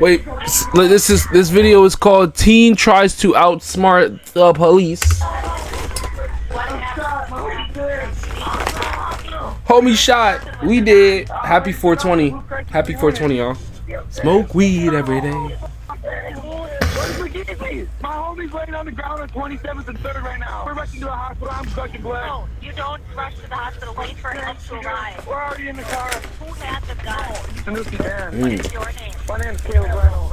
Wait, this video is called "Teen Tries to Outsmart the Police." Homie shot. We did. Happy 420. Happy 420, y'all. Smoke weed every day. My homie's laying on the ground on 27th and 3rd right now. We're rushing to the hospital. I'm sucking blood. No, you don't rush to the hospital. Wait for him to arrive. We're already in the car. Who had the gun? Tanuki Dan. What is your name? My name's Caleb Reynolds.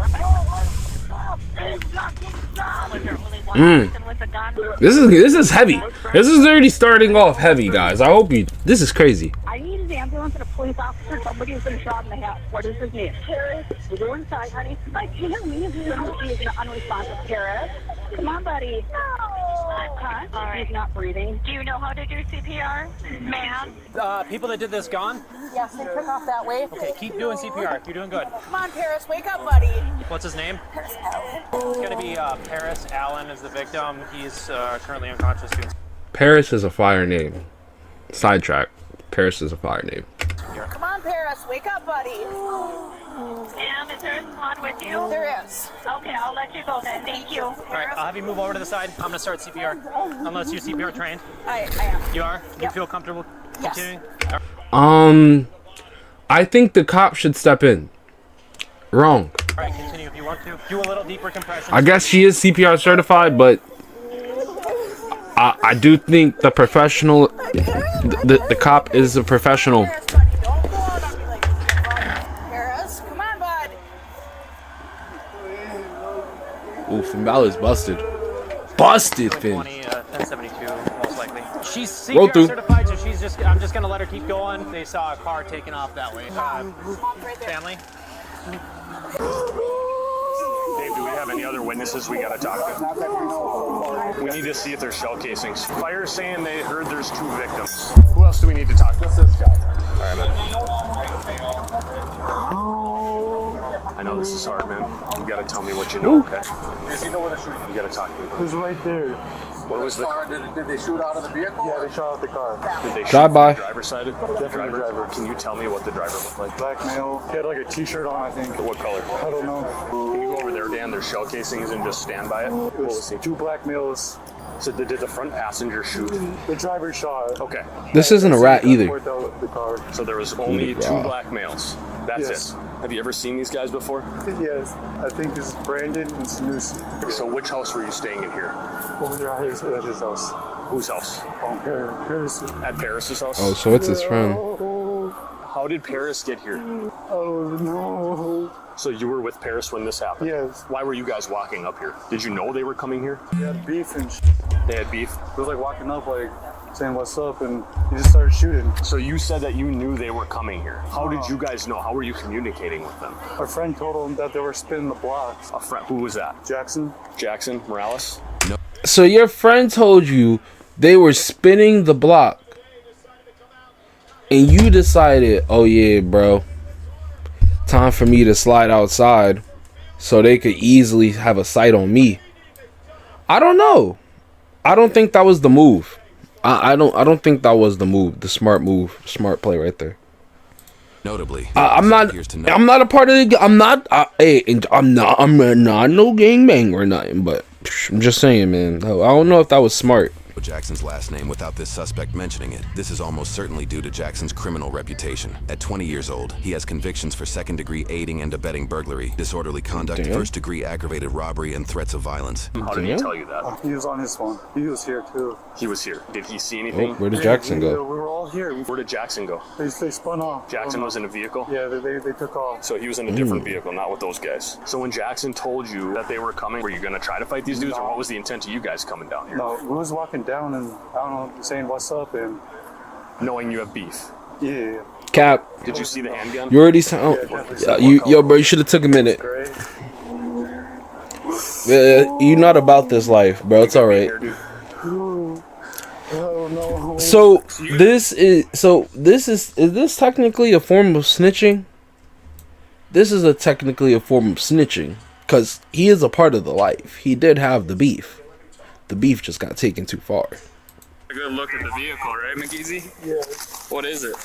Was there only one person with a gun? This is heavy. This is already starting off heavy, guys. I hope you. This is crazy. I need an ambulance and a police officer. Somebody has been shot in the head. What is his name? Paris. Go inside, honey. I can't leave you. He's unresponsive. Paris. Come on, buddy. Huh? All right. He's not breathing. Do you know how to do CPR? Ma'am? People that did this gone? Yes, they took off that way. Okay, keep doing CPR. You're doing good. Come on, Paris. Wake up, buddy. What's his name? Paris Allen. It's going to be Paris Allen is the victim. He's currently unconscious. Paris is a fire name. Sidetrack. Paris is a fire name. Come on, Paris. Wake up, buddy. Ma'am, is there a squad with you? There is. Okay, I'll let you go then. Thank you. All right, I'll have you move over to the side. I'm going to start CPR. Unless you're CPR trained. I am. You are? You Yep. feel comfortable Yes. continuing? I think the cop should step in. Wrong. All right, continue if you want to. Do a little deeper compression. I guess she is CPR certified, but I do think the professional, the cop is a professional. Paris, buddy. Don't go out on me like this. Paris, come on, bud. Ooh, Finn Balor's busted. Busted, Finn. 1072, most likely. She's Roll CPR through. certified, so I'm just going to let her keep going. They saw a car taking off that way. Right there. Family? Dave, do we have any other witnesses we gotta talk to? We need to see if there's shell casings. Fire's saying they heard there's 2 victims. Who else do we need to talk to? This guy. All right, man. I know this is hard, man. You gotta tell me what you know, okay? Does he know where the shooting? You gotta talk to me. Who's right there? What was the car? Did they shoot out of the vehicle? Yeah, they shot out the car. Did they shoot Drive by. the driver's side? Definitely the driver. Can you tell me what the driver looked like? Black male. He had like a t-shirt on, I think. What color? I don't know. Can you go over there, Dan? There's shell casings and just stand by it. It was 2 black males. So did the front passenger shoot? The driver shot. Okay. This isn't a rat either. The car. So there was only 2 black males. That's Yes. it. Have you ever seen these guys before? Yes, I think it's Brandon and Sanusi. So which house were you staying in here? Over there at his house. Whose house? Paris. At Paris's house? Oh, so it's his friend. How did Paris get here? Oh no. So you were with Paris when this happened? Yes. Why were you guys walking up here? Did you know they were coming here? He had beef and They had beef? he was like walking up like saying what's up and he just started shooting. So you said that you knew they were coming here. How did you guys know? How were you communicating with them? Our friend told him that they were spinning the block. A friend. Who was that? Jackson? Jackson Morales? So your friend told you they were spinning the block, and you decided, oh yeah, bro, time for me to slide outside so they could easily have a sight on me. I don't know. I don't think that was the move. I don't think that was the move. The smart move, smart play right there. Notably, I'm not a part of the. I'm not. I'm not no gangbang or nothing. But I'm just saying, man. I don't know if that was smart. Jackson's last name without this suspect mentioning it. This is almost certainly due to Jackson's criminal reputation. At 20 years old, he has convictions for second-degree aiding and abetting burglary, disorderly conduct, first-degree aggravated robbery, and threats of violence. How did he tell you that? He was on his phone. He was here too. He was here. Did he see Oh, anything? where did Jackson We go? were all here. Where did Jackson go? They spun off. Jackson was in a vehicle? Yeah, they took off. So he was in a different vehicle, not with those guys. So when Jackson told you that they were coming, were you going to try to fight these dudes, or what was the intent of you guys coming down here? No, we was walking down and I don't know, saying what's up and Knowing you have beef. yeah. Cap, Did you see the handgun? you already sound. Yo, bro, you should have took a minute. Great. You're not about this life, bro. It's all right. Oh no. So is this technically a form of snitching? This is technically a form of snitching because he is a part of the life. He did have the beef. The beef just got taken too far. A good look at the vehicle, right, McGeezy? Yeah. What is it?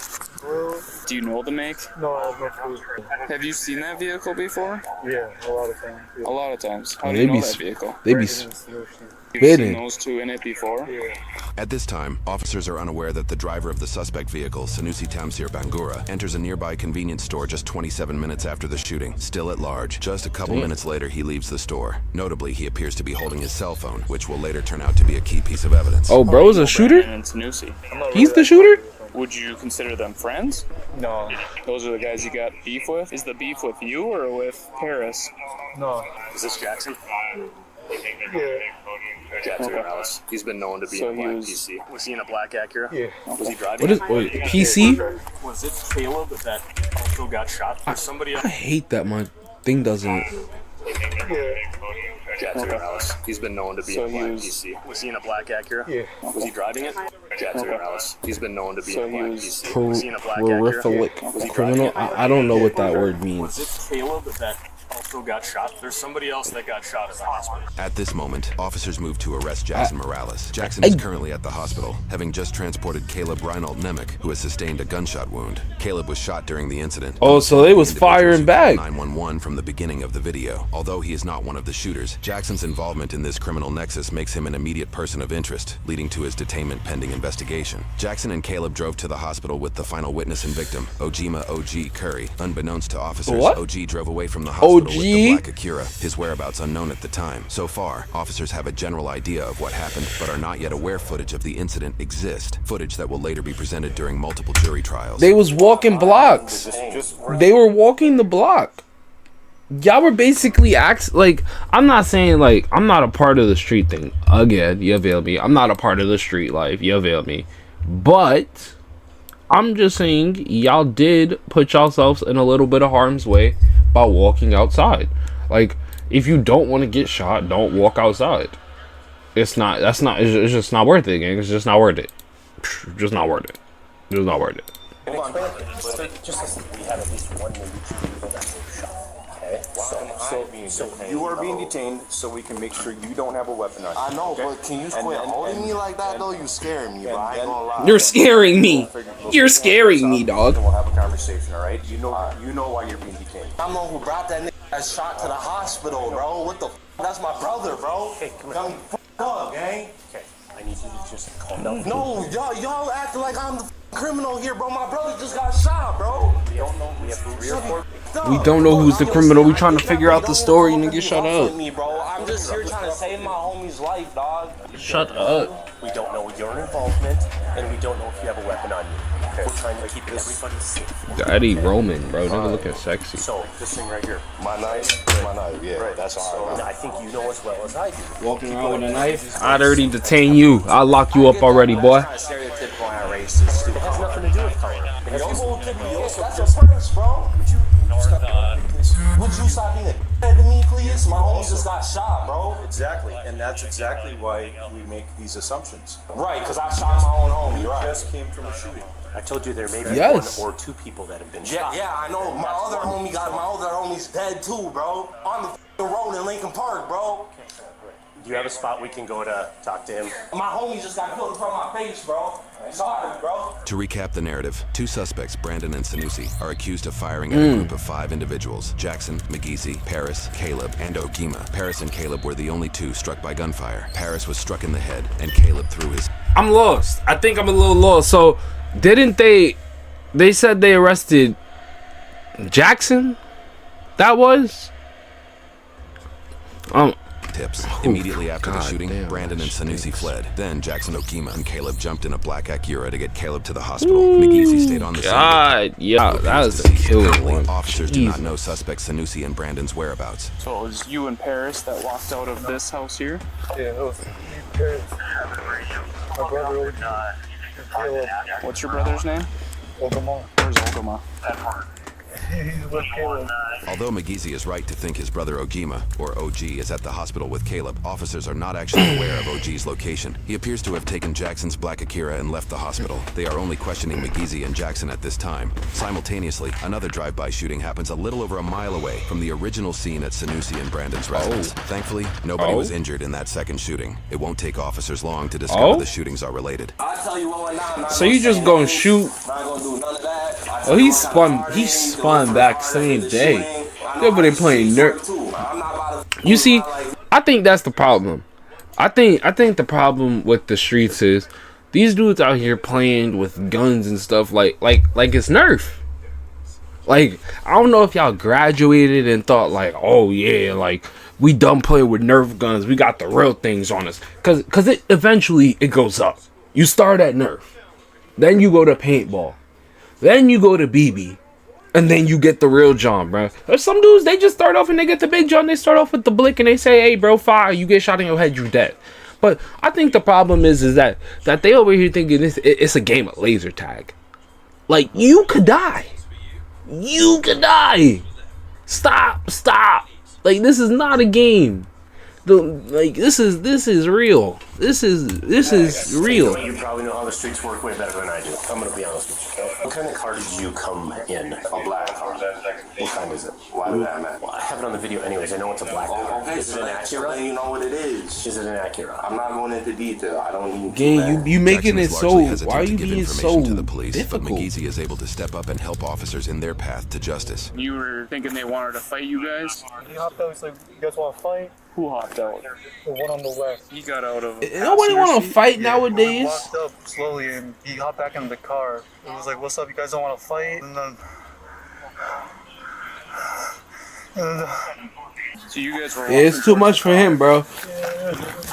Do you know the make? No, I have no clue. Have you seen that vehicle before? Yeah, a lot of times. Yeah. A lot of times. How do They you know be that vehicle? They be You've hidden. seen those two in it before? Yeah. At this time, officers are unaware that the driver of the suspect vehicle, Sanusi Tamsir Bangura, enters a nearby convenience store just 27 minutes after the shooting, still at large. Just a couple minutes later, he leaves the store. Notably, he appears to be holding his cell phone, which will later turn out to be a key piece of evidence. Oh, bro is a shooter? And Sanusi. He's the shooter? Would you consider them friends? No. Those are the guys you got beef with? Is the beef with you or with Paris? No. Is this Jackson? Yeah. Jackson Morales. He's been known to be So in a he black was- PC. Was he in a black Acura? Yeah. Was he driving? Wait, PC? Was it Caleb that also got shot? Or somebody else? I hate that my thing doesn't. Jackson Morales. He's been known to be So in a he black was- PC. Was he in a black Acura? Yeah. Was he driving it? Jackson Morales. He's been known to be So in a he black was PC. Was he in a black Acura? Prolific Was he driving criminal? it? I don't know what that word Was means. it Caleb that also got shot? There's somebody else that got shot at the hospital. At this moment, officers move to arrest Jackson Morales. Jackson is currently at the hospital, having just transported Caleb Reinald Nemec, who has sustained a gunshot wound. Caleb was shot during the incident. Oh, so they was firing back. 911 from the beginning of the video. Although he is not one of the shooters, Jackson's involvement in this criminal nexus makes him an immediate person of interest, leading to his detainment pending investigation. Jackson and Caleb drove to the hospital with the final witness and victim, Ojima O.G. Curry. Unbeknownst to officers, What? O.G. drove away from the hospital with the OG? black Acura, his whereabouts unknown at the time. So far, officers have a general idea of what happened, but are not yet aware footage of the incident exists. Footage that will later be presented during multiple jury trials. They was walking blocks. They were walking the block. Y'all were basically like, I'm not saying like I'm not a part of the street thing. Again, you feel me? I'm not a part of the street life. You feel me? But I'm just saying y'all did put yourselves in a little bit of harm's way by walking outside. Like, if you don't want to get shot, don't walk outside. It's just not worth it, gang. It's just not worth it. Just not worth it. Just not worth it. Just we have at least one, maybe two people that were shot. Okay? So you are being detained so we can make sure you don't have a weapon on you. I know, but can you quit holding me like that though? You scaring me, bro. I ain't gonna lie. You're scaring me. You're scaring me, dog. We'll have a conversation, all right? You know why you're being detained. I'm the one who brought that nigga that shot to the hospital, bro. What the f? That's my brother, bro. Okay, come Got me f***ed up, gang. Okay, I need you to just calm down. No, y'all acting like I'm the criminal here, bro. My brother just got shot, bro. We don't know. We have 3 or 4. We don't know who's the criminal. We trying to figure out the story, nigga. Shut up. Me, bro. I'm just here trying to save my homie's life, dog. Shut up. We don't know your involvement, and we don't know if you have a weapon on you. Okay. We're trying to keep everybody safe. Daddy Roman, bro. Nigga looking sexy. So, this thing right here. My knife, yeah, Right. that's all right. I think you know as well as I do. Walking around with a knife? I'd already detain you. I'll lock you up already, boy. Stereotypical and racist. It has nothing to do with color. It has That's your friends, bro. Would you stop being a to me, please? My homie just got shot, bro. Exactly, and that's exactly why we make these assumptions. Right, because I shot my own homie, right? Just came from a shooting. I told you there may be Yes. 1 or 2 people that have been Yeah, shot. yeah, I know. My other homie's dead too, bro. On the road in Lincoln Park, bro. Do you have a spot we can go to talk to him? My homie just got killed in front of my face, bro. Sorry, bro. To recap the narrative, 2 suspects, Brandon and Sanusi, are accused of firing at a group of 5 individuals: Jackson, McGeezy, Paris, Caleb, and Ogima. Paris and Caleb were the only 2 struck by gunfire. Paris was struck in the head, and Caleb threw his... I'm lost. I think I'm a little lost. So, didn't they said they arrested Jackson? That was? tips. Immediately after the shooting, damn, Brandon and Sanusi fled. Then Jackson, Ogima, and Caleb jumped in a black Acura to get Caleb to the hospital. McGeezy stayed on the scene. God, yeah, that was a killer one. Officers do not know suspect Sanusi and Brandon's whereabouts. So it was you and Paris that walked out of this house here? Yeah, it was me, Paris. My brother, Caleb. What's your brother's name? Ogama. Where's Ogama? He's with Caleb. Although McGeezy is right to think his brother Ojima, or OG, is at the hospital with Caleb, officers are not actually aware of OG's location. He appears to have taken Jackson's black Akira and left the hospital. They are only questioning McGeezy and Jackson at this time. Simultaneously, another drive-by shooting happens a little over a mile away from the original scene at Sanusi and Brandon's residence. Thankfully, nobody was injured in that second shooting. It won't take officers long to discover the shootings are related. So you just gonna shoot? Oh, he spun back same day. They playing Nerf. You see, I think that's the problem. I think the problem with the streets is these dudes out here playing with guns and stuff like it's Nerf. Like, I don't know if y'all graduated and thought like, oh yeah, like we done playing with Nerf guns. We got the real things on us. Cause it eventually it goes up. You start at Nerf, then you go to paintball, then you go to BB, and then you get the real John, bro. There's some dudes, they just start off and they get the big John. They start off with the blick and they say, hey, bro, fire. You get shot in your head, you dead. But I think the problem is that they over here thinking it's a game of laser tag. Like, you could die. You could die. Stop. Like, this is not a game. This is real. This is real. You probably know how the streets work way better than I do. I'm gonna be honest with you. Okay? What kind of car did you come in? A black car. What kind is it? Why did that matter? Well, I have it on the video anyways. I know it's a black car. Okay, is it an Acura? You know what it is. Is it an Acura? I'm not going into detail. I don't need. Gang, you making it so. Why are you being so to the police, difficult? But McGeezy is able to step up and help officers in their path to justice. You were thinking they wanted to fight you guys? He hopped out. He's like, "You guys want to fight?" Who hopped out? The one on the left. He got out of. Nobody want to fight nowadays. He walked up slowly and he hopped back in the car. It was like, "What's up? You guys don't want to fight?" And then. So you guys were. It's too much for him, bro.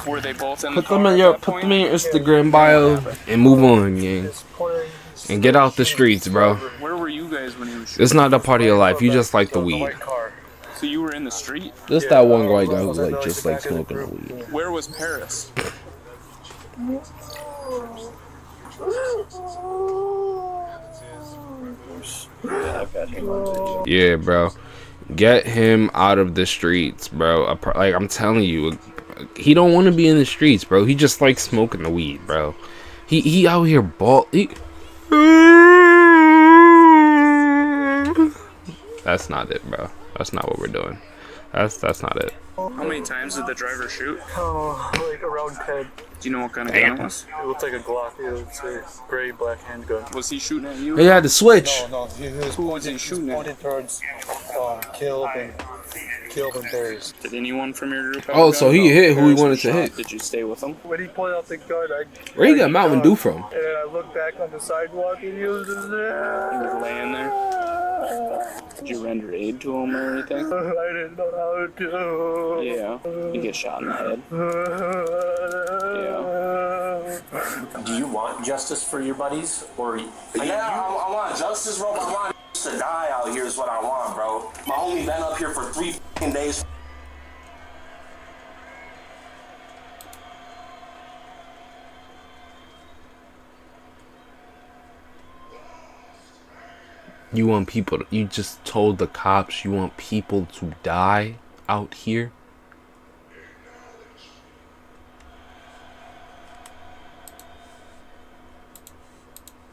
Were they both in the Put car them in your Instagram bio and move on, gang. And get out the streets, bro. Where were you guys when he was shooting? It's not a part of your life. You just like the weed. So you were in the street? Just that one white guy who's like just like smoking the weed. Where was Paris? Yeah, bro. Get him out of the streets, bro. Like, I'm telling you, he don't want to be in the streets, bro. He just likes smoking the weed, bro. He out here That's not it, bro. That's not what we're doing. That's not it. How many times did the driver shoot? Oh, like around 10. Do you know what kind of gun it was? It looked like a Glock. It was a gray black handgun. Was he shooting at you? He had to switch. No. Who was he shooting at? Pointed towards Caleb and Paris. Did anyone from your group have Oh, a so gun? he hit who he Paris wanted was to shot. hit. Did you stay with him? When he pulled out the gun, Where he got Mountain Dew from? And then I looked back on the sidewalk and he was just there. He was laying there. Did you render aid to him or anything? I didn't know how to. Yeah. You get shot in the head. Yeah. Do you want justice for your buddies, or? I want justice, bro. I want to die out here is what I want, bro. My homie been up here for 3 days. You want people to, you just told the cops you want people to die out here?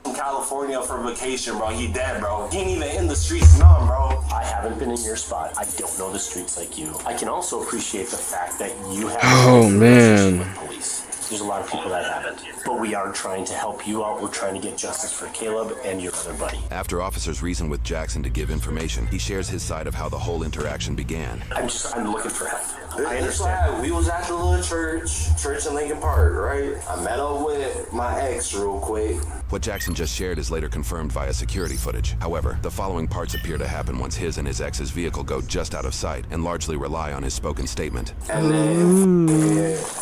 In California for vacation, bro. He dead, bro. He ain't even in the streets, none, bro. I haven't been in your spot. I don't know the streets like you. I can also appreciate the fact that you have Oh, man. with police. There's a lot of people that haven't. But we are trying to help you out. We're trying to get justice for Caleb and your other buddy. After officers reason with Jackson to give information, he shares his side of how the whole interaction began. I'm looking for help. I It's understand. like we was at the little church in Lincoln Park, right? I met up with my ex real quick. What Jackson just shared is later confirmed via security footage. However, the following parts appear to happen once his and his ex's vehicle go just out of sight and largely rely on his spoken statement. And then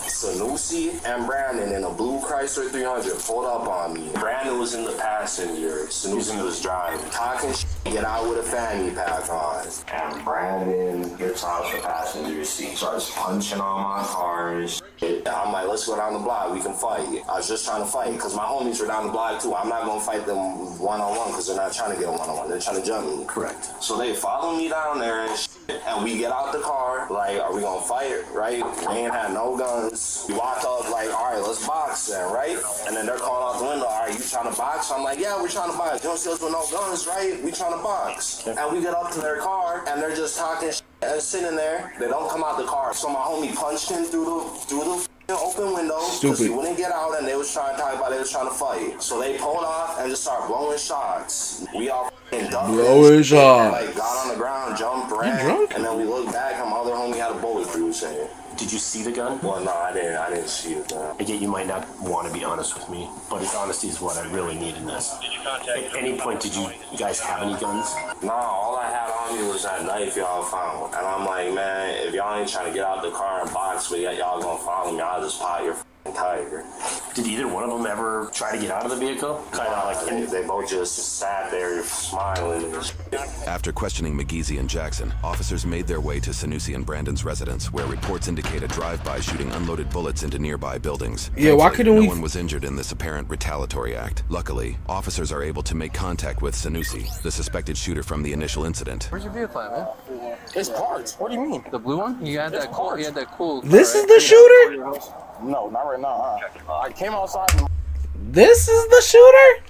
Sanusi and Brandon in a blue Chrysler 300 pulled up on me. Brandon was in the passenger. Sanusi was driving. Talking shit, get out with a fanny pack on. And Brandon gets out the passenger seat. Starts punching on my car and shit. I'm like, let's go down the block. We can fight. I was just trying to fight because my homies were down the block too. I'm not gonna fight them one-on-one because they're not trying to get a one-on-one. They're trying to jump me. Correct. So they follow me down there and shit, and we get out the car. Like, are we gonna fight? Right? We ain't had no guns. We walk up like, all right, let's box then, right? And then they're calling out the window, all right, you trying to box? I'm like, yeah, we're trying to box. You don't see us with no guns, right? We trying to box. And we get up to their car and they're just talking shit and sitting there. They don't come out the car. So my homie punched him through the open window because he wouldn't get out, and they was trying to talk about they was trying to fight. So they pulled off and just started blowing shots. We all fucking ducked blowing shots. Like got on the ground, jumped, ran, and then we looked back and my other homie had a bullet through his head. Did you see the gun? Well, no, I didn't see the gun. I get you might not want to be honest with me, but honesty is what I really need in this. At any point, did you guys have any guns? No, all I had on me was that knife y'all found. And I'm like, man, if y'all ain't trying to get out the car and box, but y'all gonna follow me, I'll just pop your f***ing tiger. Did either one of them ever try to get out of the vehicle? Kind of like they both just sat there smiling and shit. After questioning McGeezy and Jackson, officers made their way to Sanusi and Brandon's residence, where reports indicate a drive-by shooting unloaded bullets into nearby buildings. Yeah, why couldn't no we? No one was injured in this apparent retaliatory act. Luckily, officers are able to make contact with Sanusi, the suspected shooter from the initial incident. Where's your vehicle at, man? It's parts. What do you mean? The blue one? You had that cool. You had that cool. This is the shooter? No, not right now. I came outside. And This is the shooter?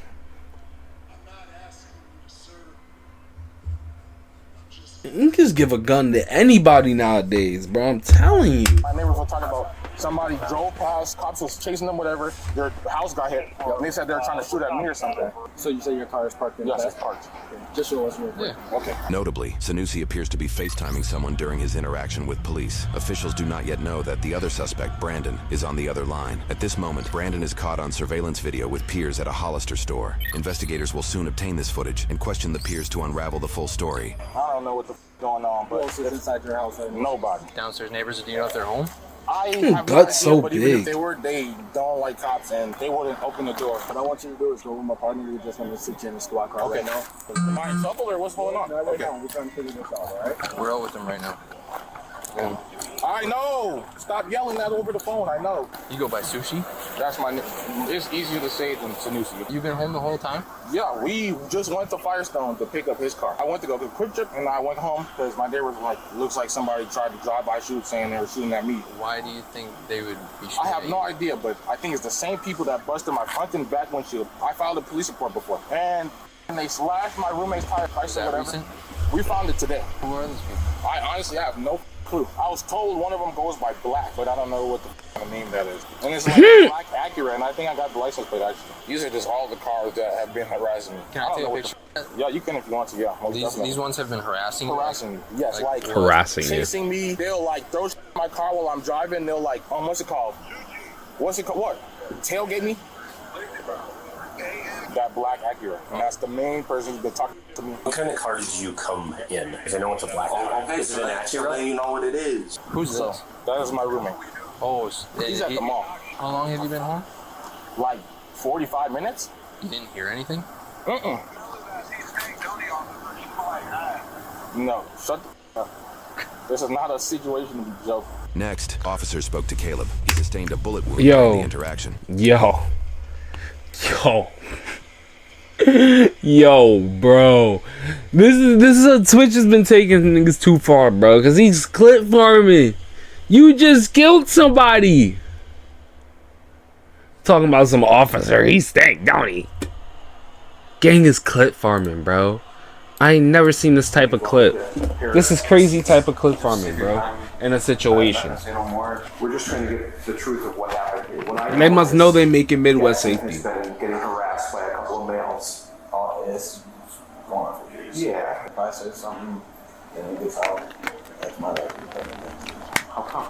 You can just give a gun to anybody nowadays, bro. I'm telling you. my neighbors were talking about somebody drove past, cops was chasing them, whatever. Their house got hit. And they said they were trying to shoot at me or something. So you say your car is parked in the Yes, back? it's parked. Just show us real quick. Yeah. Okay. Notably, Sanusi appears to be FaceTiming someone during his interaction with police. Officials do not yet know that the other suspect, Brandon, is on the other line. At this moment, Brandon is caught on surveillance video with peers at a Hollister store. Investigators will soon obtain this footage and question the peers to unravel the full story. I don't know what the going on, but Who else is inside your house right now? nobody. Downstairs neighbors, do you know if they're home? I have no idea, That's so but even if big. they were, they don't like cops and they wouldn't open the door. What I want you to do is go with my partner. We just want to sit you in the squad car Okay. right now. Am I in trouble or what's going on? Right Okay. now, we're trying to figure this out, all right? We're out with them right now. I know. Stop yelling that over the phone. I know. You go by Sushi? That's my name. It's easier to say than Sanusi. You been home the whole time? Yeah, we just went to Firestone to pick up his car. I went to go to Quick Trip and I went home because my neighbor was like, looks like somebody tried to drive-by shoot saying they were shooting at me. Why do you think they would be shooting I have at no you? idea, but I think it's the same people that busted my front and back windshield. I filed a police report before. And they slashed my roommate's tire, price or that whatever. recent? We found it today. Who are these people? I honestly have no clue. I was told one of them goes by Black, but I don't know what the kind of name that is. And it's like a Black Acura, and I think I got the license plate actually. These are just all the cars that have been harassing me. Can I don't take a know what picture? Yeah, you can if you want to, yeah. Most definitely. These ones have been harassing you? Harassing me, yes. Like Harassing you. chasing me. They'll like throw shit in my car while I'm driving. They'll like, what's it called? What? Tailgate me? That Black Acura. And that's the main person who's been talking to me. What kind of car did you come in? If I know it's a black car, is it an Acura? You know what it is. Who's So, this? that is my roommate. Oh, He's at the mall. How long have you been home? Like 45 minutes? You didn't hear anything? Mm-mm. No, shut the up. This is not a situation to be joking. Next, officers spoke to Caleb. He sustained a bullet wound Yo. during the interaction. Yo, bro. This is a Twitch has been taking niggas too far, bro. Cause he's clip farming. You just killed somebody. Talking about some officer. He stank, don't he? Gang is clip farming, bro. I ain't never seen this type of clip. This is crazy type of clip farming, bro. In a situation. We're just trying to get the truth of what happened here. And they must know they making Midwest safety. He's been getting harassed by a couple of males. It's going on for years. Yeah. If I say something, then it gets out. That's my life. How come?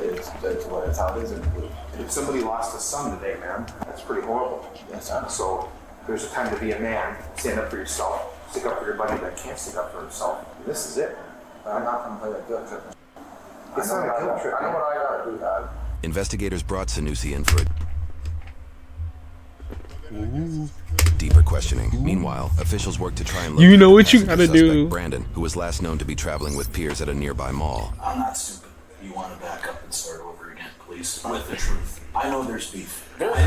That's how it is in the blue. If somebody lost a son today, man, that's pretty horrible. Yes, I know. So there's a time to be a man. Stand up for yourself. Stick up for your buddy that can't stick up for himself. This is it. I'm not going to play that guilt trip. It's not a guilt trip. I know what I got to do, God. Investigators brought Sanusi in for a deeper questioning. Meanwhile, officials work to try and locate You know what the you gotta suspect, do. Brandon, who was last known to be traveling with peers at a nearby mall. I'm not stupid. You want to back up and start over again, please? police with the truth. I know there's beef. I don't think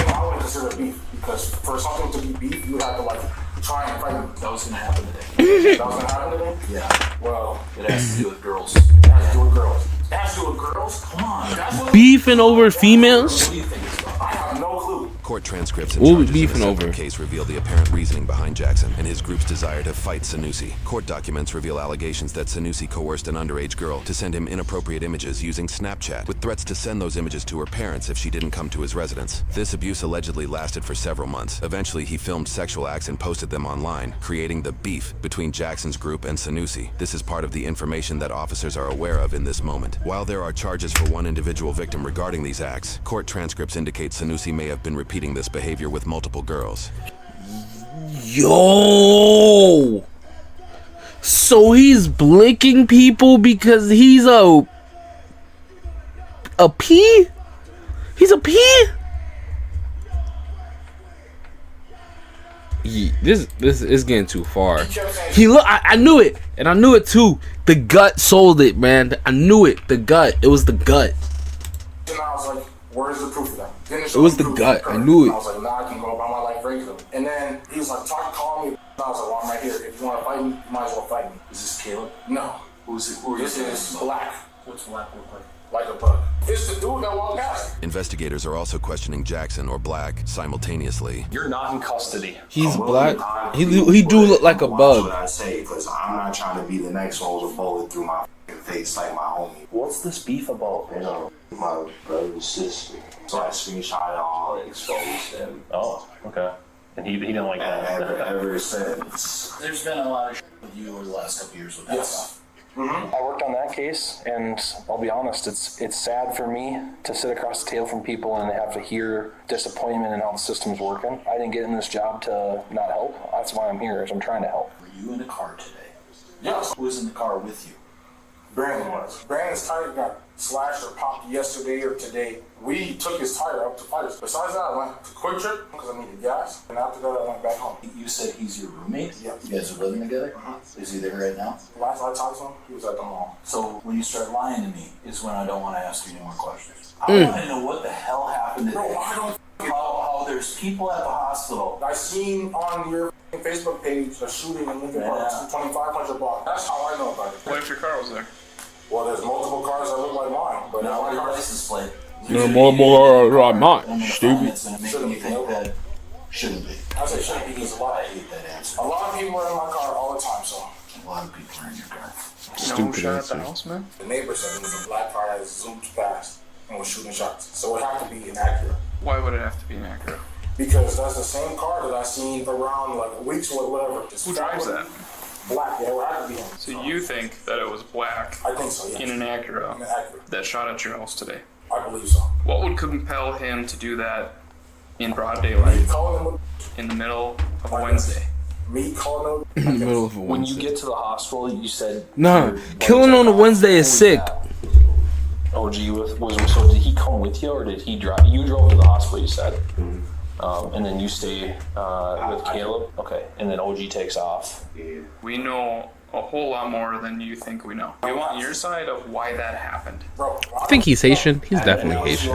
I would consider beef because for something to be beef, you have to like try and fight. That was gonna happen today. That was gonna happen today? Yeah. Well, it has to do with girls. It has to do with girls. It has to do with girls? Come on. Beefing over females? What do you think it's about? I have no clue. Court transcripts and What was charges in beefing a separate over? case reveal the apparent reasoning behind Jackson and his group's desire to fight Sanusi. Court documents reveal allegations that Sanusi coerced an underage girl to send him inappropriate images using Snapchat, with threats to send those images to her parents if she didn't come to his residence. This abuse allegedly lasted for several months. Eventually, he filmed sexual acts and posted them online, creating the beef between Jackson's group and Sanusi. This is part of the information that officers are aware of in this moment. While there are charges for one individual victim regarding these acts, court transcripts indicate Sanusi may have been repeating this behavior with multiple girls. Yo! So he's blicking people because he's a P? He's a P? This is getting too far. He look. I knew it, and I knew it too. The gut sold it, man. I knew it. The gut. It was the gut. And I was like, where's the proof of that? It was the gut. I knew I was it. like, nah, I can go about my life regularly. And then he was like, call me. I was like, well, I'm right here. If you want to fight me, you might as well fight me. Is this Caleb? No. Who's it? This is Black. What's Black look like? Like a bug. It's the dude that walked past. Investigators are also questioning Jackson or Black simultaneously. You're not in custody. He's black. He do look like a Watch bug. what I say, because I'm not trying to be the next one with a bullet through my face like my homie. What's this beef about? You know, my brother and sister. So I screenshot it all and exposed them. Oh, okay. And he didn't like that. Ever since. There's been a lot of shit with you over the last couple years with that stuff. I worked on that case, and I'll be honest, it's sad for me to sit across the table from people and have to hear disappointment in how the system's working. I didn't get in this job to not help. That's why I'm here, is I'm trying to help. Were you in a car today? Yes. Who was in the car with you? Brandon was. Brandon's tire got slashed or popped yesterday or today. We took his tire up to fighters. Besides that, I went to Quick Trip because I needed gas. And after that, I went back home. You said he's your roommate? Yeah. You guys are living together? Is he there right now? Last I talked to him, he was at the mall. So when you start lying to me is when I don't want to ask you any more questions. I want to know what the hell happened today. Bro, I don't how there's people at the hospital. I seen on your Facebook page a shooting in Lincoln Park, 2500 block. That's how I know about it. What if your car was there? Well, there's multiple cars that look like mine, but Now my your car license plate. No more like mine. Stupid. Stupid. It's going to make me think that shouldn't be. I say shouldn't be because I hate that answer. a lot of people are in my car all the time, so. A lot of people are in your car. No one shot at the house, man? The neighbor said it was a black car that zoomed past and was shooting shots. So it had to be inaccurate. Why would it have to be inaccurate? Because that's the same car that I seen around like weeks or whatever. Who drives that? Black, yeah, it had to be him. So you think that it was Black I think so, yeah. in an Acura Inaccurate. that shot at your house today? I believe so. What would compel him to do that in broad Me daylight calling him, in the middle of a Wednesday? me calling him. In the middle of a When you Wednesday. get to the hospital, you said... Nah, killing on a Wednesday is sick. OG so did he come with you, or did he drive? You drove to the hospital, you said. And then you stay with Caleb? Okay, and then OG takes off. We know a whole lot more than you think we know. We want your side of why that happened. Bro, I think he's Haitian. He's definitely Haitian.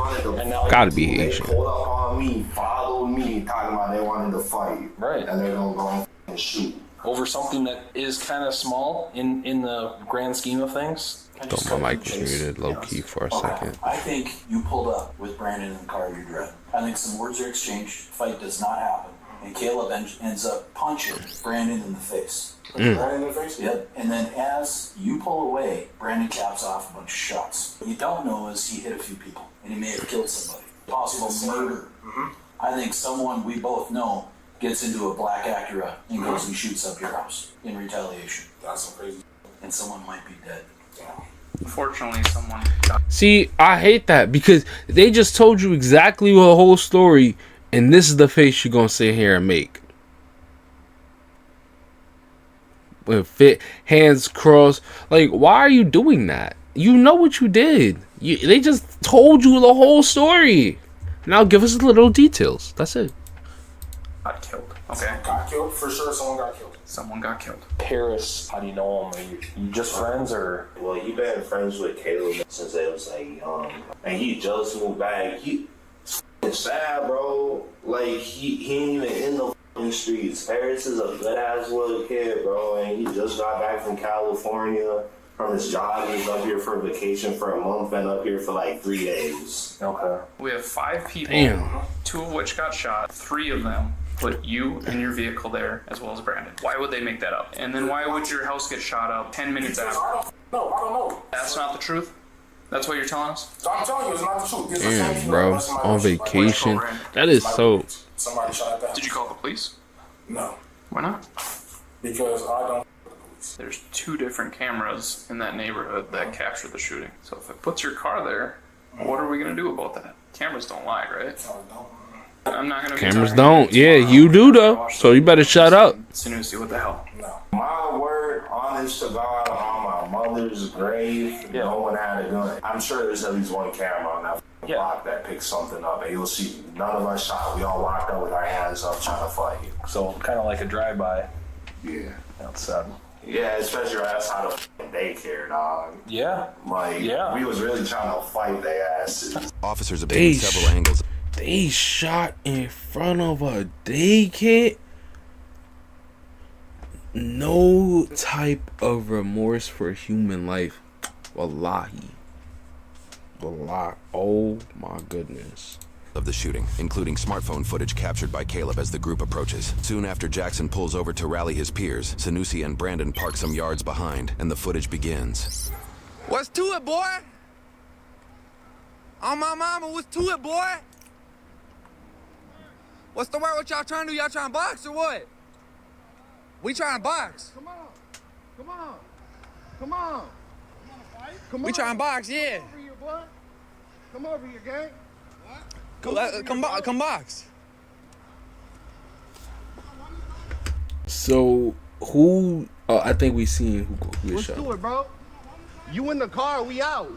Gotta be They Haitian. pulled up on me, followed me, talking about they wanted to fight. Right. And they're gonna go and shoot. Over something that is kind of small in the grand scheme of things. Thought my mic was muted low key for a second. I think you pulled up with Brandon in the car you drove. I think some words are exchanged, fight does not happen, and Caleb ends up punching Brandon in the face. Brandon in the face? Yep. And then as you pull away, Brandon caps off a bunch of shots. What you don't know is he hit a few people, and he may have killed somebody. Possible murder. I think someone we both know gets into a black Acura and goes and shoots up your house in retaliation. That's some crazy. And someone might be dead. Unfortunately, someone... See, I hate that because they just told you exactly the whole story, and this is the face you're gonna sit here and make. With fit, hands crossed. Like, why are you doing that? You know what you did. They just told you the whole story. Now give us little details. That's it. Got killed. Okay. Got killed? For sure someone got killed. Someone got killed. Harris, how do you know him? Are you just friends or? Well, he been friends with Caleb since they was like young. And he just moved back. It's sad, bro. Like, he ain't even in the streets. Harris is a good ass little kid, bro. And he just got back from California from his job. He was up here for vacation for a month and up here for like 3 days. Okay. We have 5 people, Damn. 2 of which got shot. 3 of them put you and your vehicle there, as well as Brandon. Why would they make that up? And then why would your house get shot up 10 minutes after? I don't know. That's not the truth? That's what you're telling us? So I'm telling you, it's not the truth. It's the same Damn, people bro. that somebody On was shot. vacation. That is so. Somebody shot at that. Did you call the police? No. Why not? Because I don't. There's 2 different cameras in that neighborhood that captured the shooting. So if it puts your car there, what are we going to do about that? Cameras don't lie, right? I'm not going to. Cameras don't. Yeah, you do though. So you better shut up. Sanusi, what the hell? No. My word, honest to God, on my mother's grave, no one had a gun. I'm sure there's at least one camera on that block that picks something up, and you'll see none of us shot. We all walked up with our hands up trying to fight. So kind of like a drive-by. Yeah. That's sad. Yeah, especially outside of daycare, dog. Yeah. Like, we was really trying to fight their asses. Officers obtained several angles. They shot in front of a daycare. No type of remorse for human life. Wallahi. Wallahi. Oh my goodness. Of the shooting, including smartphone footage captured by Caleb as the group approaches. Soon after Jackson pulls over to rally his peers, Sanusi and Brandon park some yards behind, and the footage begins. What's to it, boy? On my mama, what's to it, boy? What's the word? What y'all trying to do? Y'all trying to box or what? We trying to box. Come on. Come on. Come on. Come on. We trying to box, yeah. Come over here, boy. Come over here, gang. Come box. So who? Oh, I think we seen who What's shot. to it, bro? You in the car? We out.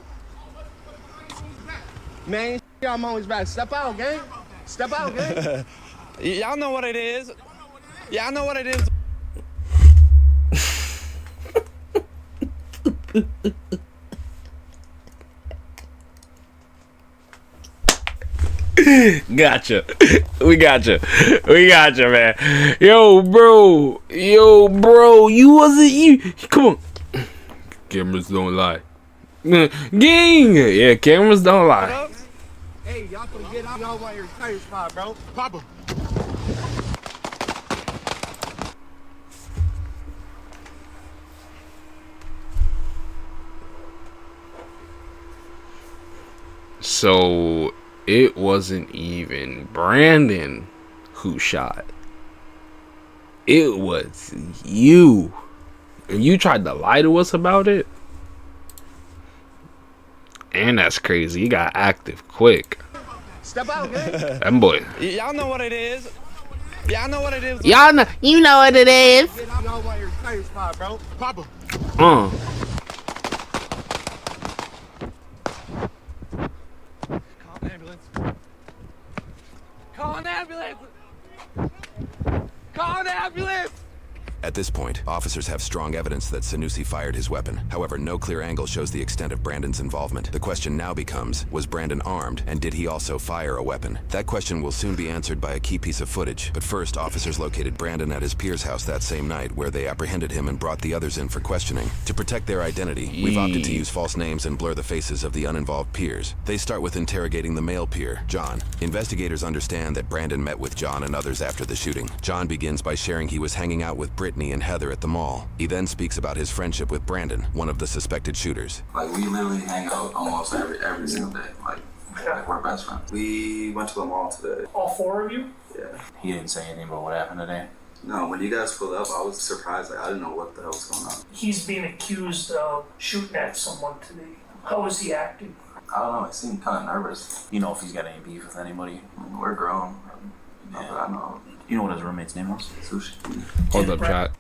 Man, I'm always back. Step out, gang. Step out, gang. Y'all know what it is. Y'all know what it is. Gotcha. We gotcha, man. Yo, bro. You wasn't you. Come on. Cameras don't lie. Gang. Yeah, cameras don't lie. Hey, y'all can get out. Y'all want your tire spot, bro. Papa. So it wasn't even Brandon who shot. It was you. And you tried to lie to us about it? And that's crazy. You got active quick. Step out, gang. That boy. Y'all know what it is. Y'all know what it is. Y'all know. You know what it is. Y'all want your tire spot, bro. Papa. Call an ambulance. Call an ambulance. Call an ambulance. At this point, officers have strong evidence that Sanusi fired his weapon. However, no clear angle shows the extent of Brandon's involvement. The question now becomes, was Brandon armed, and did he also fire a weapon? That question will soon be answered by a key piece of footage. But first, officers located Brandon at his peer's house that same night, where they apprehended him and brought the others in for questioning. To protect their identity, we've opted to use false names and blur the faces of the uninvolved peers. They start with interrogating the male peer, John. Investigators understand that Brandon met with John and others after the shooting. John begins by sharing he was hanging out with Brittany and Heather at the mall. He then speaks about his friendship with Brandon, one of the suspected shooters. Like, we literally hang out almost every single day. Like we're best friends. We went to the mall today. All 4 of you? Yeah. He didn't say anything about what happened today? No, when you guys pulled up, I was surprised. Like, I didn't know what the hell was going on. He's being accused of shooting at someone today. How is he acting? I don't know. He seemed kind of nervous. You know if he's got any beef with anybody? I mean, we're grown. Yeah. But I know. You know what his roommate's name was? Sushi. Hold up, chat.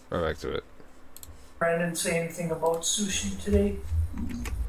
Right back to it. Brandon say anything about Sushi today?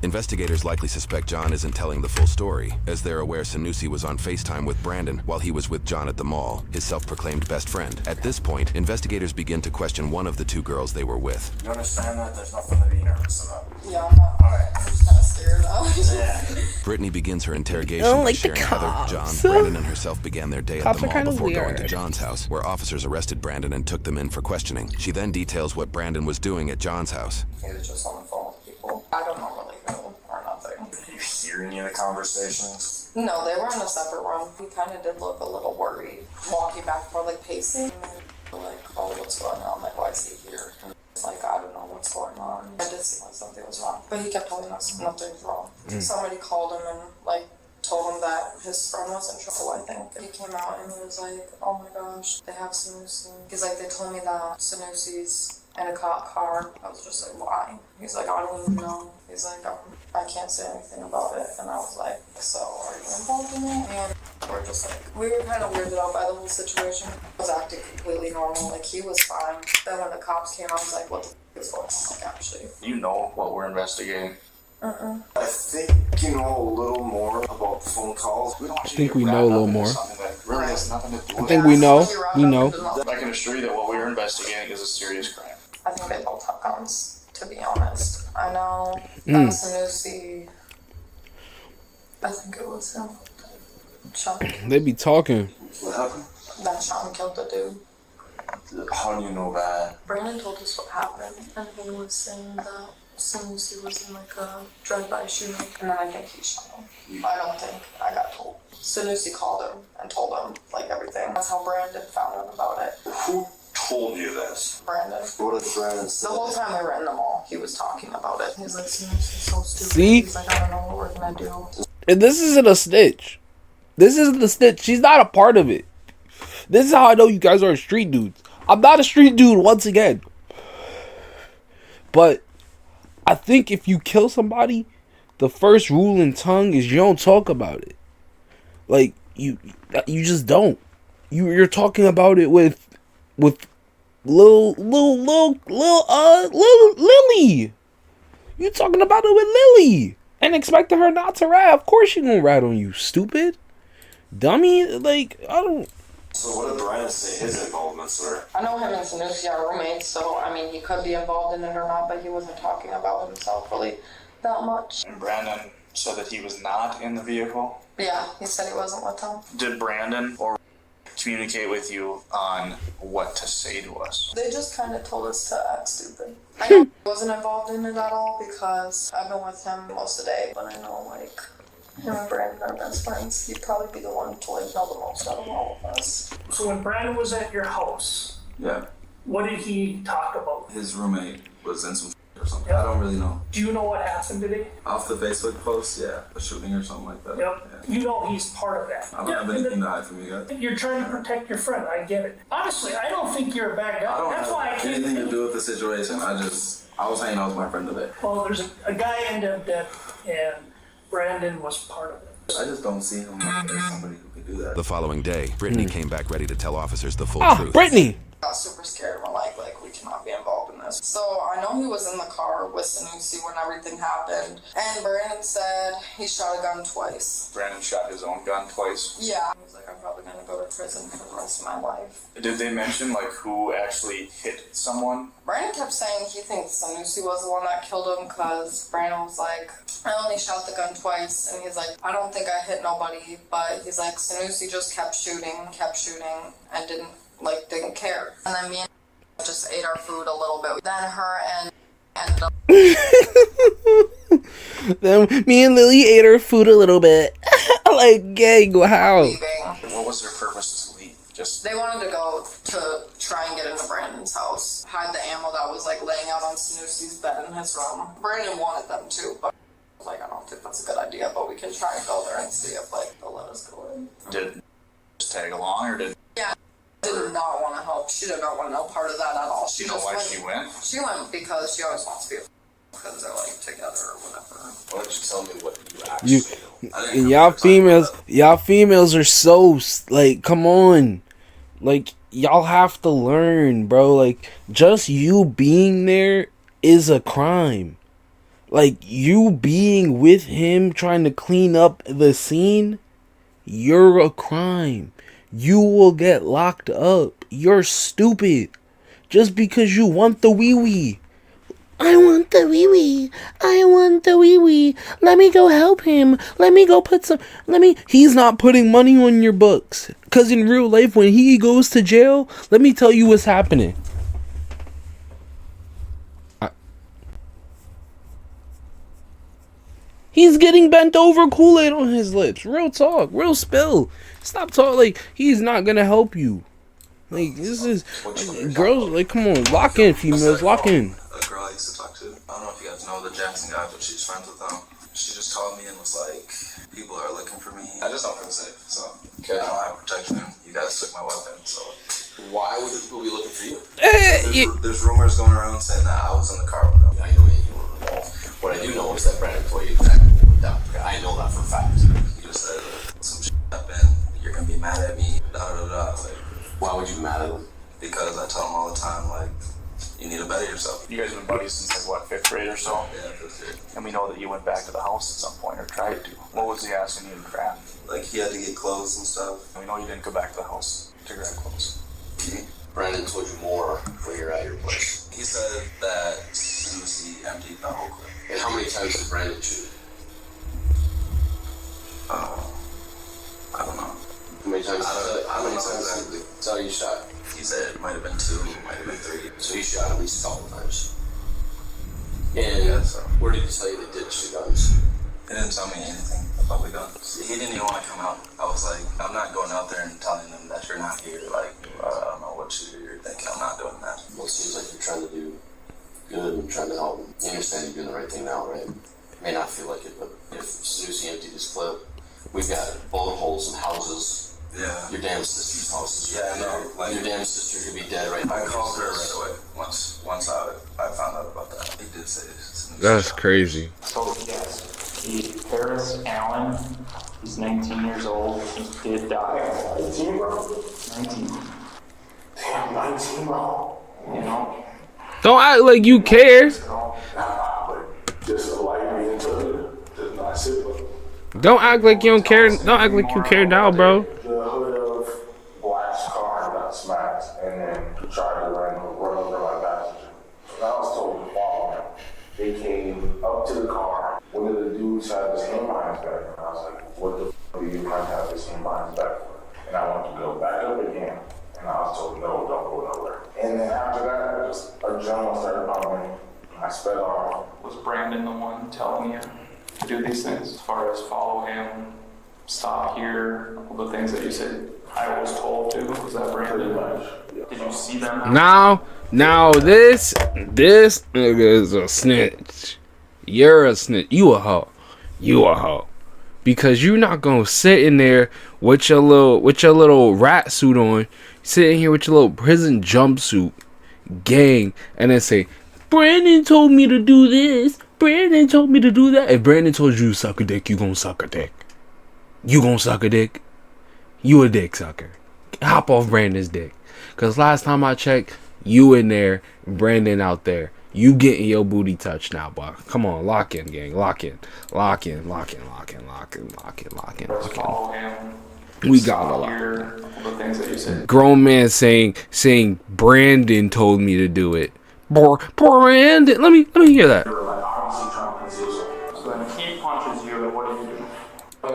Investigators likely suspect John isn't telling the full story, as they're aware Sanusi was on FaceTime with Brandon while he was with John at the mall, his self-proclaimed best friend. At this point, investigators begin to question one of the two girls they were with. You understand that? There's nothing to be nervous about. Yeah, I'm not. Alright. I'm just kind of scared though. Yeah. Brittany begins her interrogation I don't by like the sharing how cops. John, Brandon, and herself began their day at Cops the are mall kinda before going to weird. John's house, where officers arrested Brandon and took them in for questioning. She then details what Brandon was doing at John's house. He was just on the phone with people. I don't normally go or nothing. You hear any of the conversations? No, they were in a separate room. He kind of did look a little worried, walking back and forth, like pacing. Like, oh, what's going on? Like, why is he here? And it's like, I don't know what's going on. I did see like something was wrong, but he kept telling us nothing's wrong. Somebody called him and like told him that his friend was in trouble, I think. He came out and he was like, oh my gosh, they have Sanusi. He's like, they told me that Sanusi's in a cop car. I was just like, why? He's like, I don't even know. He's like, I can't say anything about it. And I was like, so are you involved in it? And we're just like, we were kind of weirded out by the whole situation. I was acting completely normal. Like, he was fine. Then when the cops came, I was like, what the f is going on? Like, actually. You know what we're investigating. Uh-uh. I think you know a little more about phone calls. We don't I think we know a little more. Something that really has nothing to do I with think it. we know. We know. I can assure you that what we're investigating is a serious crime. I think they both have guns, to be honest. I know Sanusi, I think it was him. Sean. They be talking. What happened? That Sean killed the dude. How do you know that? Brandon told us what happened, and he was saying that Sanusi was in like a drive-by shooting, and then I think he shot him. I don't think I got told. Sanusi called him and told him like everything. That's how Brandon found out about it. Who told you this? Brandon. What did Brandon say? The whole time we were in the mall, he was talking about it. He's like, Sanusi's so stupid. See? He's like, I don't know what we're gonna do. And this isn't a snitch. This isn't the snitch. She's not a part of it. This is how I know you guys are street dudes. I'm not a street dude once again. But I think if you kill somebody, the first rule in tongue is you don't talk about it. Like you just don't. You're talking about it with little Lily. You talking about it with Lily and expecting her not to rat. Of course she gonna rat on you, stupid dummy. Like I don't. So what did Brandon say his involvements were? I know him and Sanusi are roommates, so I mean he could be involved in it or not, but he wasn't talking about himself really that much. And Brandon said that he was not in the vehicle. Yeah, he said he wasn't with them. Did Brandon or communicate with you on what to say to us? They just kind of told us to act stupid. I know he wasn't involved in it at all because I've been with him most of the day, but I know like him and Brandon are best friends. He'd probably be the one to like know the most out of all of us. So when Brandon was at your house, Yeah, what did he talk about? his roommate was in some or something. Yep. I don't really know. Do you know what happened today? Off the Facebook post, yeah, a shooting or something like that. Yep. Yeah. You know he's part of that. I don't have anything to hide from you guys. You're trying to protect your friend. I get it. Honestly, I don't think you're a bad guy. I don't That's why I have came. anything to do with the situation. I was hanging out with my friend today. Well, there's a guy ended up dead, and Brandon was part of it. I just don't see him as somebody who could do that. The following day, Brittany came back ready to tell officers the full truth. Brittany. I got super scared and we're like we cannot be involved in this. So I know he was in the car with Sanusi when everything happened. And Brandon said he shot a gun twice. Brandon shot his own gun twice. Yeah. He was like, I'm probably gonna go to prison for the rest of my life. Did they mention like who actually hit someone? Brandon kept saying he thinks Sanusi was the one that killed him because Brandon was like, I only shot the gun twice. And he's like, I don't think I hit nobody. But he's like, Sanusi just kept shooting, and didn't care. And then me and just ate our food a little bit. Then her and Then me and Lily ate her food a little bit. Like, gang, wow. What was their purpose to leave? Just they wanted to go to try and get into Brandon's house. Hide the ammo that was like laying out on Sanusi's bed in his room. Brandon wanted them to, but like I don't think that's a good idea. But we can try and go there and see if like they'll let us go in. did just tag along or did? Yeah. Did not want to help. She did not want no part of that at all. You know why she went? She went because she always wants to be because they're like together or whatever. Why don't you tell me what you actually And y'all females are so like, come on, like y'all have to learn, bro. Like just you being there is a crime. Like, you being with him, trying to clean up the scene, you're a crime. You will get locked up. You're stupid. Just because you want the wee-wee. I want the wee-wee. I want the wee-wee. Let me go help him. Let me go put some... He's not putting money on your books. Because in real life, when he goes to jail, let me tell you what's happening. He's getting bent over, Kool-Aid on his lips. Real talk. Real spill. Stop talking. Like, he's not going to help you. Like, this is... girls, like, come on. Lock in, females. Lock in. A girl I used to talk to, I don't know if you guys know the Jackson guy, but she's friends with them. She just called me and was like, people are looking for me. I just don't feel safe, so I don't have protection. You guys took my weapon, so... Why would people be looking for you? There's rumors going around saying that I was in the car with them. I know you were involved. What I do know is that Brandon told you that. I know that for a fact. You just said some shit happened, you're gonna be mad at me, da-da-da-da. Like, why would you be mad at him? Because I tell him all the time, like, you need to better yourself. You guys have been buddies since, like, what, 5th grade or so? Yeah, 5th grade. And we know that you went back to the house at some point, or tried to. What was he asking you to grab? Like, he had to get clothes and stuff. And we know you didn't go back to the house to grab clothes. Brandon told you more when you're at your place. He said that he emptied the whole clip. And how many times did Brandon shoot? I don't know. How many times? I don't know exactly. That's how you shot. He said it might have been 2, might have been 3. So you shot at least a couple times. And yeah, so. Where did he tell you they did shoot guns? He didn't tell me anything about the guns. He didn't even want to come out. I was like, I'm not going out there and telling them that you're not here. Like, I don't know what you're thinking. I'm not doing that. Well, it seems like you're trying to do good and trying to help. You understand you're doing the right thing now, right? May not feel like it, but if Snoozy emptied his clip, we've got bullet holes in houses. Yeah. Your damn sister's houses. Yeah, I know. Like, your damn sister could be dead right now. I called her right away once I found out about that. He did say this. That's crazy. So, yes, Paris Allen, he's 19 years old. He did die. 19, bro? 19. Damn, 19, bro. You know? Don't act like you care. Just like me into just not sit with. Don't act like you don't care. Don't act like you care now, bro. The hood of Black's car got smacked, and then he tried to run over my passenger. So I was told to follow him. They came up to the car. One of the dudes had his hand behind his back, and I was like, what the f*** do you might have his hand behind his back for? And I wanted to go back up again, and I was told, no, don't go nowhere. And then after that, just adrenaline started pumping. I sped off. Was Brandon the one telling you to do these things, as far as follow him, stop here, all the things that you said I was told to? Was that Brandon? Did you see them? Now this nigga is a snitch. You're a snitch. You a hoe. You a hoe. Because you're not gonna sit in there with your little rat suit on, sitting here with your little prison jumpsuit, gang, and then say, Brandon told me to do this. Brandon told me to do that. If Brandon told you to suck a dick, you gonna suck a dick. You gonna suck a dick. You a dick sucker. Hop off Brandon's dick. Cause last time I checked, you in there, Brandon out there. You getting your booty touched now, boy. Come on, lock in, gang. Lock in. Lock in. Lock in. Lock in. Lock in. Lock in. Lock in. Lock in. We gotta lock. Grown man saying Brandon told me to do it. Brandon. Let me hear that. So then he punches you, and what do you do? So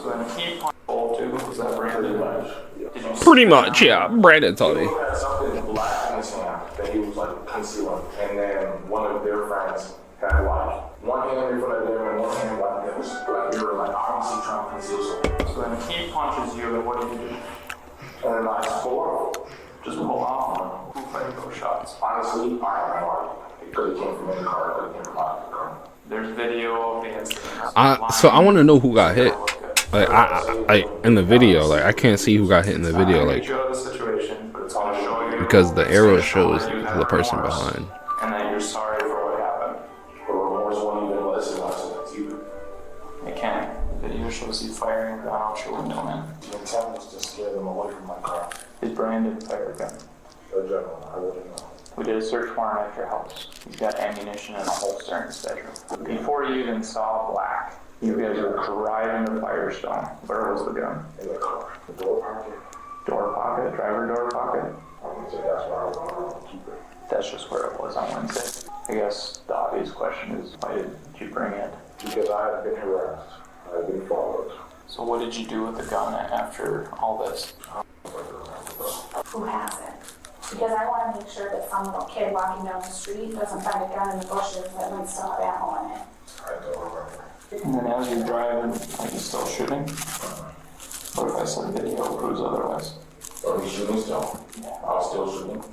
then he punches you. Was that Brandon? Pretty much, yeah. Brandon told me. He had something black in his hand that he was like concealing, and then one of their friends had like one hand in front of them and one hand like this. Like they were like obviously trying to conceal something. So then he punches you, and what do you do? And I pull off. Just pull off. Who fired those shots? Honestly, I don't know. It could have came from in the car. It could have came from out of the car. There's video of the incident. So I want to know who got hit. Like I in the video, like I can't see who got hit in the video, like because the arrow shows the person behind. And that you're sorry for what happened. But remorse won't even listen to you. It can't. The video shows you firing a gun out your window, man. The intent was to scare them away from my car. Did Brandon fire a gun? No, general, I wouldn't know. We did a search warrant at your house. He's got ammunition and a holster in his bedroom. Before you even saw Black, you guys were driving to Firestone. Where was the gun? In the car. The door pocket. Door pocket? Driver door pocket? I would say that's where I want to keep it. That's just where it was on Wednesday. I guess the obvious question is, why did you bring it? Because I had been harassed. I had been followed. So what did you do with the gun after all this? Who has it? Because I want to make sure that some little kid walking down the street doesn't find a gun in the bushes that might still have ammo in it. I don't remember. And then as you're driving, are you still shooting? What if I said video proves otherwise? Are you shooting still? Yeah. I was still shooting.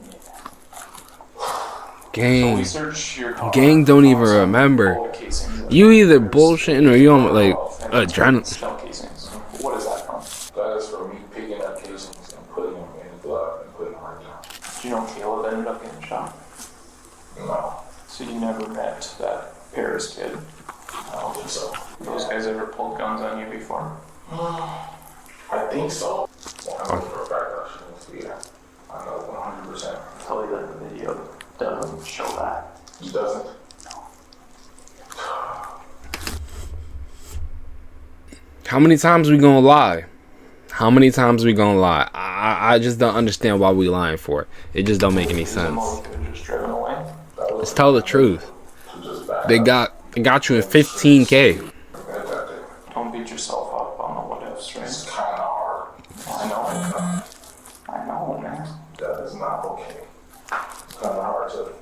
Gang. So we search your car. Gang don't even remember. You either bullshitting or you on like adrenaline. Shell casings. What is that from? That is for me picking up casings and putting them in the glove and putting them right down. Do you know Caleb ended up getting shot? No. So you never met that Paris kid? I don't think so. Those guys ever pulled guns on you before? I think so. 100 for a fact I shouldn't. Yeah. I know 100%. Tell you that the video doesn't show that. It doesn't? How many times we gonna lie? How many times we gonna lie? I just don't understand why we lying for it. It just don't make any sense. Just driven away. Let's tell the truth. They got you in 15K. Don't beat yourself up on the what ifs, right? It's kind of hard. I know, man. That is not okay. It's kind of hard to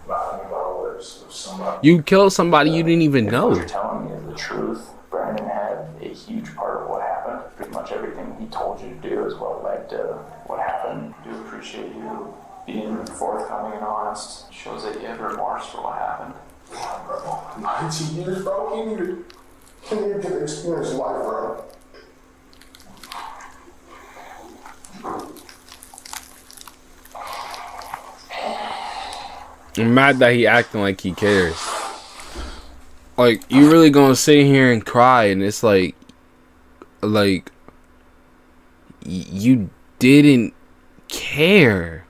not think about words of somebody. You killed somebody you didn't even What know. you're telling me is the truth. Brandon had a huge part of what happened. Pretty much everything he told you to do is what led to what happened. I do appreciate you being forthcoming and honest. Shows that you have remorse for what happened. Bro, 19 years, bro. Can't even get to experience life, bro. I'm mad that he acting like he cares. Like, you really gonna sit here and cry and it's like you didn't care.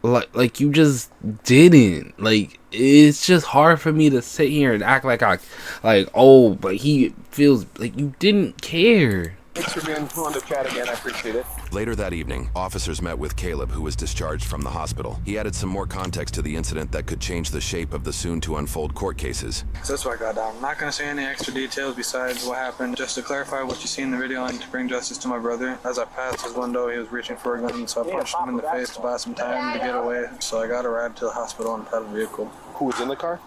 Like you just didn't. Like, it's just hard for me to sit here and act like but he feels like you didn't care. Thanks for being on the chat again. I appreciate it. Later that evening, officers met with Caleb, who was discharged from the hospital. He added some more context to the incident that could change the shape of the soon-to-unfold court cases. So that's what I got down. I'm not going to say any extra details besides what happened. Just to clarify what you see in the video and to bring justice to my brother. As I passed his window, he was reaching for a gun, so I punched him in the face to buy some time to get away. So I got a ride to the hospital in a private vehicle. Who was in the car?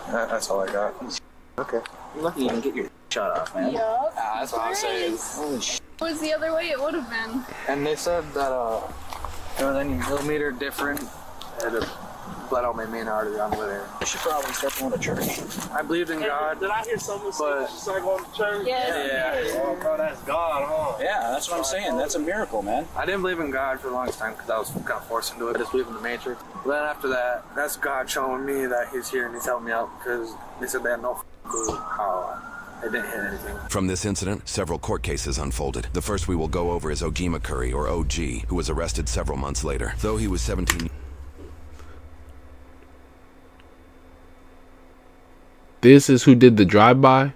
That's all I got. Okay. You're lucky you didn't get your shot off, man. Yup. That's what I'm saying. Holy shit. If it was the other way, it would have been. And they said that if it was any millimeter different, it would bled out my main artery on the way there. You should probably start going to church. I believed in God. Did I hear someone say but you started going to church? Yeah. Oh, bro, that's God, huh? Yeah, that's what I'm saying. That's a miracle, man. I didn't believe in God for the longest time because I was kind of forced into it. I just believe in the Matrix. But then after that, that's God showing me that He's here and He's helping me out because they said they had no clue how they didn't hit anything. From this incident, several court cases unfolded. The first we will go over is Ojima Curry, or OG, who was arrested several months later. Though he was 17... This is who did the drive-by?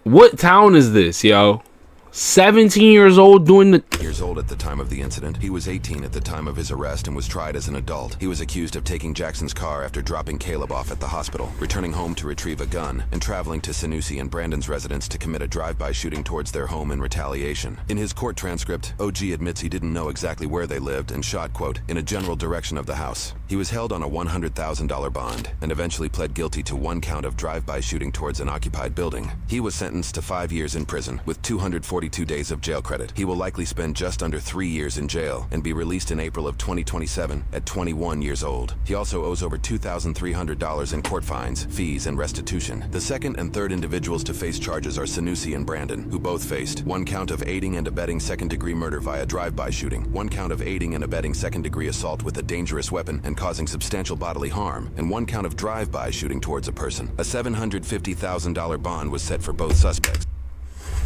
What town is this, yo? 17 years old doing the... Years old at the time of the incident. He was 18 at the time of his arrest and was tried as an adult. He was accused of taking Jackson's car after dropping Caleb off at the hospital, returning home to retrieve a gun, and traveling to Sanusi and Brandon's residence to commit a drive-by shooting towards their home in retaliation. In his court transcript, OG admits he didn't know exactly where they lived and shot, quote, in a general direction of the house. He was held on a $100,000 bond and eventually pled guilty to 1 count of drive-by shooting towards an occupied building. He was sentenced to 5 years in prison with 242 days of jail credit. He will likely spend just under 3 years in jail and be released in April of 2027 at 21 years old. He also owes over $2,300 in court fines, fees, and restitution. The second and third individuals to face charges are Sanusi and Brandon, who both faced 1 count of aiding and abetting second-degree murder via drive-by shooting, 1 count of aiding and abetting second-degree assault with a dangerous weapon and causing substantial bodily harm, and 1 count of drive-by shooting towards a person. A $750,000 bond was set for both suspects.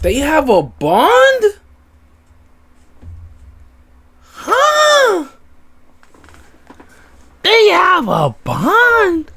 They have a bond? have a bond?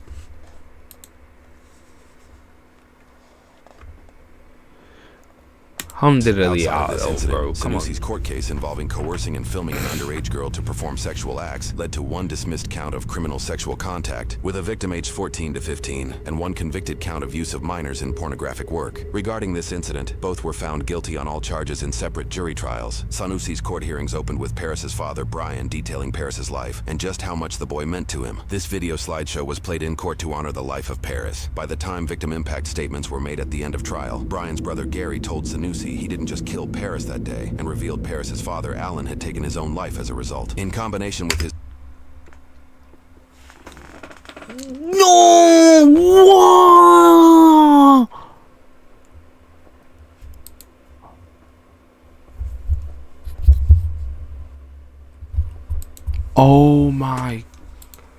Outside of this incident, Sanusi's court case involving coercing and filming an underage girl to perform sexual acts led to one dismissed count of criminal sexual contact with a victim aged 14 to 15 and one convicted count of use of minors in pornographic work. Regarding this incident, both were found guilty on all charges in separate jury trials. Sanusi's court hearings opened with Paris's father, Brian, detailing Paris's life and just how much the boy meant to him. This video slideshow was played in court to honor the life of Paris. By the time victim impact statements were made at the end of trial, Brian's brother Gary told Sanusi he didn't just kill Paris that day and revealed Paris's father, Alan, had taken his own life as a result. In combination with his No! Oh my.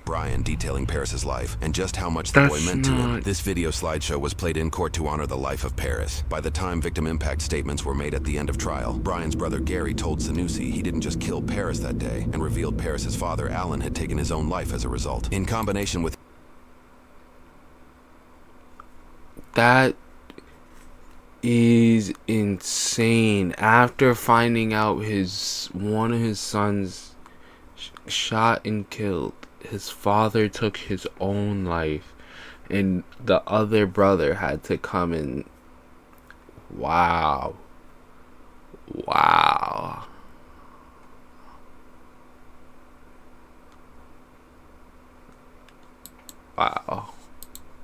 Brian detailing Paris's life and just how much the boy meant to him. This video slideshow was played in court to honor the life of Paris. By the time victim impact statements were made at the end of trial, Brian's brother Gary told Sanusi he didn't just kill Paris that day and revealed Paris's father, Alan, had taken his own life as a result. In combination with that is insane. After finding out one of his sons shot and killed, his father took his own life and the other brother had to come and wow.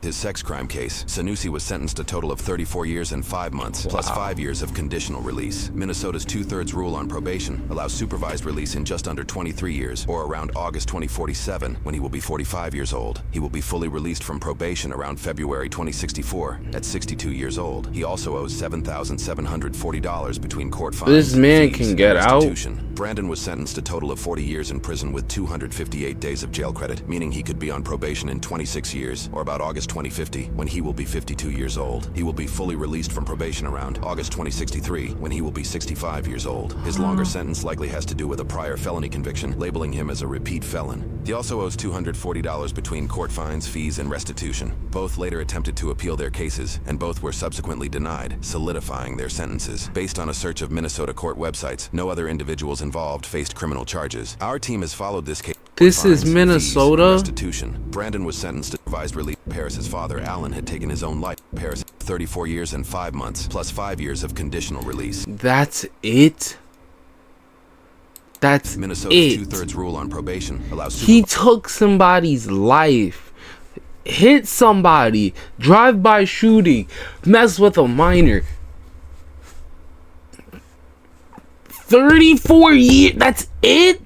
his sex crime case, Sanusi was sentenced a total of 34 years and 5 months, plus 5 years of conditional release. Minnesota's 2/3 rule on probation allows supervised release in just under 23 years, or around August 2047, when he will be 45 years old. He will be fully released from probation around February 2064, at 62 years old. He also owes $7,740 between court fines. This man fees, can get and out. restitution. Brandon was sentenced a total of 40 years in prison with 258 days of jail credit, meaning he could be on probation in 26 years, or about August 2050, when he will be 52 years old. He will be fully released from probation around August 2063, when he will be 65 years old. His longer sentence likely has to do with a prior felony conviction, labeling him as a repeat felon. He also owes $240 between court fines, fees, and restitution. Both later attempted to appeal their cases, and both were subsequently denied, solidifying their sentences. Based on a search of Minnesota court websites, no other individuals involved faced criminal charges. Our team has followed this case. This is Minnesota. Restitution. Brandon was sentenced to supervised release. Paris's father, Alan, had taken his own life. Paris, 34 years and 5 months, plus 5 years of conditional release. That's it. That's Minnesota's it. 2/3 rule on probation allows. He took somebody's life, hit somebody, drive-by shooting, mess with a minor. 34 years. That's it.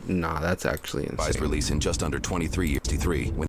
Nah, that's actually insane. Release in just under 23 years. When